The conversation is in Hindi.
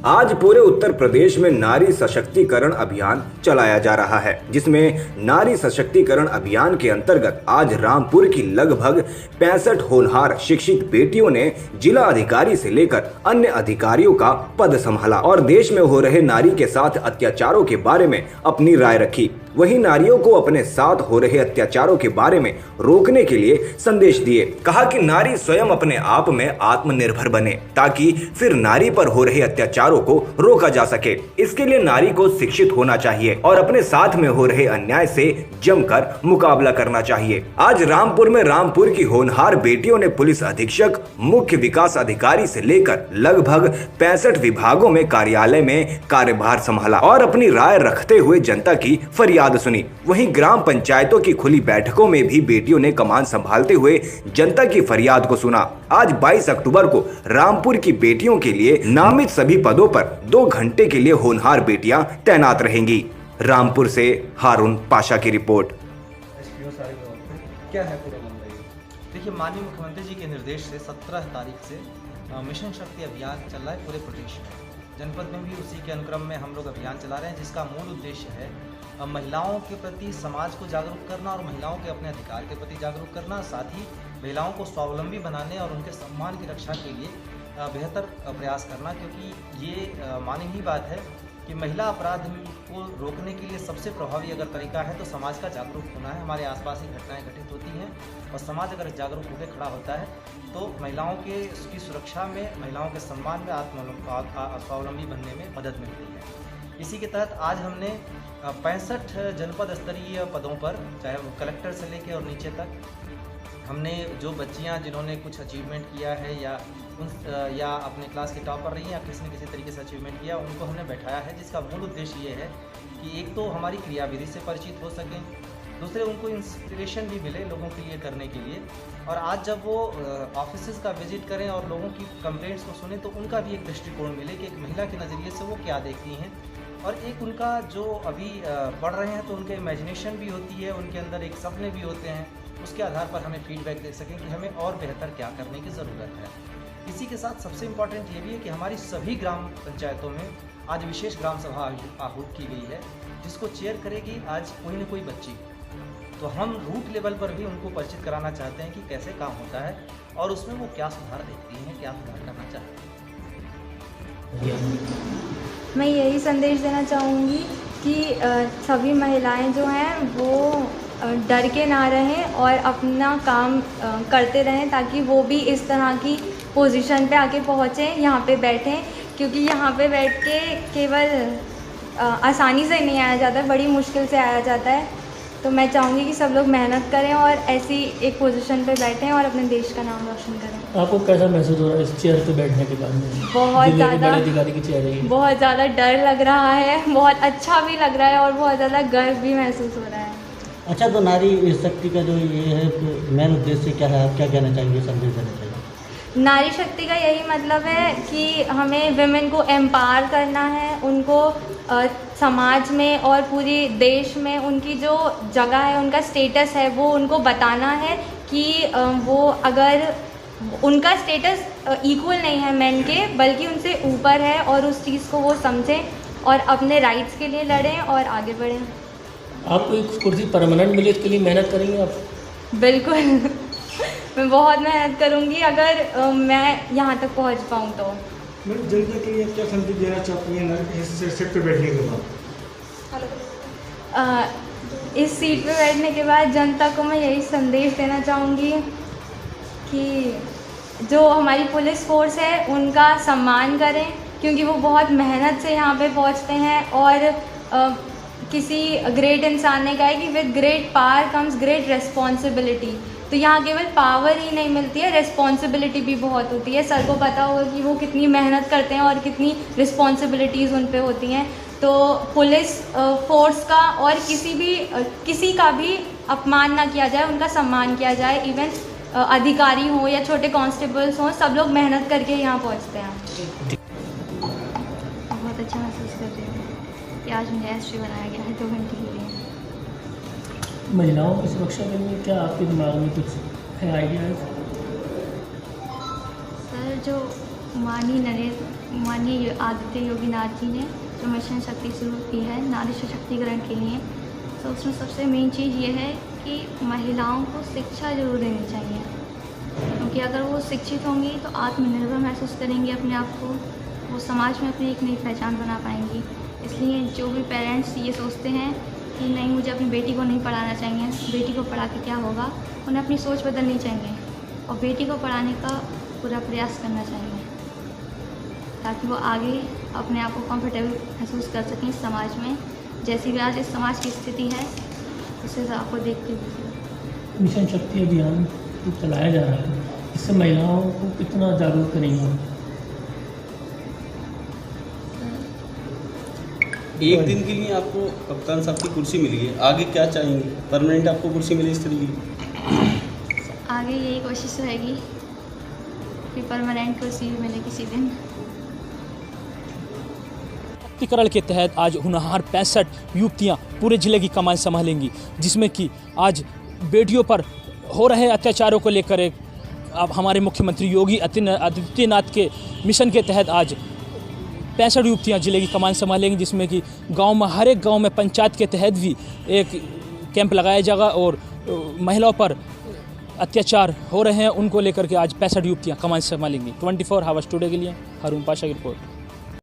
आज पूरे उत्तर प्रदेश में नारी सशक्तिकरण अभियान चलाया जा रहा है, जिसमें नारी सशक्तिकरण अभियान के अंतर्गत आज रामपुर की लगभग 65 होनहार शिक्षित बेटियों ने जिला अधिकारी से लेकर अन्य अधिकारियों का पद संभाला और देश में हो रहे नारी के साथ अत्याचारों के बारे में अपनी राय रखी। वहीं नारियों को अपने साथ हो रहे अत्याचारों के बारे में रोकने के लिए संदेश दिए। कहा कि नारी स्वयं अपने आप में आत्मनिर्भर बने ताकि फिर नारी पर हो रहे अत्याचारों को रोका जा सके। इसके लिए नारी को शिक्षित होना चाहिए और अपने साथ में हो रहे अन्याय से जमकर मुकाबला करना चाहिए। आज रामपुर में रामपुर की होनहार बेटियों ने पुलिस अधीक्षक, मुख्य विकास अधिकारी से लेकर लगभग 65 विभागों में कार्यालय में कार्यभार संभाला और अपनी राय रखते हुए जनता की फरियाद सुनी। वहीं ग्राम पंचायतों की खुली बैठकों में भी बेटियों ने कमान संभालते हुए जनता की फरियाद को सुना। आज 22 अक्टूबर को रामपुर की बेटियों के लिए नामित सभी पदों पर 2 घंटे के लिए होनहार बेटियां तैनात रहेंगी। रामपुर से हारून पाशा की रिपोर्ट। क्या है पूरा मामला? देखिए, माननीय मुख्यमंत्री जी के निर्देश से 17 तारीख से मिशन शक्ति अभियान चल रहा है पूरे प्रदेश में। जनपद में भी उसी के अनुक्रम में हम लोग अभियान चला रहे हैं, जिसका मूल उद्देश्य है महिलाओं के प्रति समाज को जागरूक करना और महिलाओं के अपने अधिकार के प्रति जागरूक करना, साथ ही महिलाओं को स्वावलंबी बनाने और उनके सम्मान की रक्षा के लिए बेहतर प्रयास करना। क्योंकि ये मानी ही बात है कि महिला अपराध को रोकने के लिए सबसे प्रभावी अगर तरीका है तो समाज का जागरूक होना है। हमारे आसपास ही घटनाएं घटित होती हैं और समाज अगर जागरूक होकर खड़ा होता है तो महिलाओं के उसकी सुरक्षा में, महिलाओं के सम्मान में, स्वावलंबी बनने में मदद मिलती है। इसी के तहत आज हमने 65 जनपद स्तरीय पदों पर, चाहे वो कलेक्टर से लेकर और नीचे तक, हमने जो बच्चियां जिन्होंने कुछ अचीवमेंट किया है या अपने क्लास की टॉपर रही हैं या किसी न किसी तरीके से अचीवमेंट किया, उनको हमने बैठाया है, जिसका मूल उद्देश्य ये है कि एक तो हमारी क्रियाविधि से परिचित हो सकें, दूसरे उनको इंस्पिरेशन भी मिले लोगों के लिए करने के लिए। और आज जब वो ऑफिसेज़ का विजिट करें और लोगों की कंप्लेंट्स को सुने तो उनका भी एक दृष्टिकोण मिले कि एक महिला के नज़रिए से वो क्या देखती हैं, और एक उनका जो अभी पढ़ रहे हैं तो उनके इमेजिनेशन भी होती है, उनके अंदर एक सपने भी होते हैं, उसके आधार पर हमें फीडबैक दे सकें कि हमें और बेहतर क्या करने की ज़रूरत है। इसी के साथ सबसे इम्पॉर्टेंट ये भी है कि हमारी सभी ग्राम पंचायतों में आज विशेष ग्राम सभा आहूत की गई है, जिसको चेयर करेगी आज कोई न कोई बच्ची। तो हम रूट लेवल पर भी उनको परिचित कराना चाहते हैं कि कैसे काम होता है और उसमें वो क्या सुधार देखती हैं, क्या सुधार करना चाहती हैं। मैं यही संदेश देना चाहूँगी कि सभी महिलाएं जो हैं वो डर के ना रहें और अपना काम करते रहें, ताकि वो भी इस तरह की पोजीशन पे आके पहुँचें, यहाँ पे बैठें। क्योंकि यहाँ पे बैठ के केवल आसानी से नहीं आया जाता, बड़ी मुश्किल से आया जाता है। तो मैं चाहूँगी कि सब लोग मेहनत करें और ऐसी एक पोजीशन पे बैठें और अपने देश का नाम रोशन करें। आपको कैसा महसूस हो रहा है इस चेयर पे बैठने के बाद में? बहुत ज़्यादा, अधिकारी की चेयर है, बहुत ज़्यादा डर लग रहा है, बहुत अच्छा भी लग रहा है और बहुत ज़्यादा गर्व भी महसूस हो रहा है। अच्छा, तो नारी शक्ति का जो ये है मेन उद्देश्य क्या है, आप क्या कहना चाहेंगे, संदेश देना चाहिए? नारी शक्ति का यही मतलब है कि हमें विमेन को एम्पावर करना है, उनको समाज में और पूरी देश में उनकी जो जगह है, उनका स्टेटस है, वो उनको बताना है कि वो अगर उनका स्टेटस इक्वल नहीं है मेन के, बल्कि उनसे ऊपर है, और उस चीज़ को वो समझें और अपने राइट्स के लिए लड़ें और आगे बढ़ें। आपको एक कुर्सी परमानेंट मिले, इसके लिए मेहनत करेंगे आप? बिल्कुल मैं बहुत मेहनत करूंगी अगर मैं यहाँ तक पहुँच पाऊँ तो। मैडम, जनता के लिए क्या संदेश देना चाहती हैं इस सीट पे बैठने के बाद? इस सीट पे बैठने के बाद जनता को मैं यही संदेश देना चाहूँगी कि जो हमारी पुलिस फोर्स है उनका सम्मान करें, क्योंकि वो बहुत मेहनत से यहाँ पे पहुँचते हैं। और किसी ग्रेट इंसान ने कहा है कि with great power comes great responsibility. तो यहाँ केवल पावर ही नहीं मिलती है, रिस्पॉन्सिबिलिटी भी बहुत होती है। सर को पता होगा कि वो कितनी मेहनत करते हैं और कितनी रिस्पॉन्सिबिलिटीज़ उन पे होती हैं। तो पुलिस फोर्स का और किसी का भी अपमान ना किया जाए, उनका सम्मान किया जाए। इवन अधिकारी हों या छोटे कांस्टेबल्स हों, सब लोग मेहनत करके यहाँ पहुँचते हैं। बहुत अच्छा महसूस कर रही हूँ कि आज मुझे एसपी बनाया गया है 2 घंटे के लिए। महिलाओं की सुरक्षा के लिए क्या आपके दिमाग में कुछ है आइडियाज़? सर, जो माननीय आदित्य योगीनाथ जी ने जो मिशन शक्ति शुरू की है नारी सशक्तिकरण के लिए, तो उसमें सबसे मेन चीज़ ये है कि महिलाओं को शिक्षा जरूर देनी चाहिए, क्योंकि अगर वो शिक्षित होंगी तो आत्मनिर्भर महसूस करेंगी अपने आप को, वो समाज में अपनी एक नई पहचान बना पाएंगी। इसलिए जो भी पेरेंट्स ये सोचते हैं कि नहीं मुझे अपनी बेटी को नहीं पढ़ाना चाहिए, बेटी को पढ़ा के क्या होगा, उन्हें अपनी सोच बदलनी चाहिए और बेटी को पढ़ाने का पूरा प्रयास करना चाहिए ताकि वो आगे अपने आप को कंफर्टेबल महसूस कर सकें इस समाज में। जैसी भी आज इस समाज की स्थिति है उसे आपको देखते हुए मिशन शक्ति अभियान जो चलाया जा रहा है, इससे महिलाओं को कितना जागरूक करेंगे? एक दिन के लिए आपको कप्तान साहब की कुर्सी मिली है, आगे क्या चाहेंगे? परमानेंट आपको कुर्सी मिले इस तरीके की? आगे यही कोशिश रहेगी कि परमानेंट कुर्सी भी मिले किसी दिन। सशक्तिकरण के तहत आज होनहार 65 युवतियाँ पूरे जिले की कमान संभालेंगी, जिसमें कि आज बेटियों पर हो रहे अत्याचारों को लेकर अब हमारे मुख्यमंत्री योगी आदित्यनाथ के मिशन के तहत आज 65 युवतियाँ जिले की कमान संभालेंगी, जिसमें कि गांव में हर एक गांव में पंचायत के तहत भी एक कैंप लगाया जाएगा और महिलाओं पर अत्याचार हो रहे हैं उनको लेकर के आज 65 युवतियाँ कमान संभालेंगी। 24 आवर्स टुडे के लिए हारून पाशा की रिपोर्ट।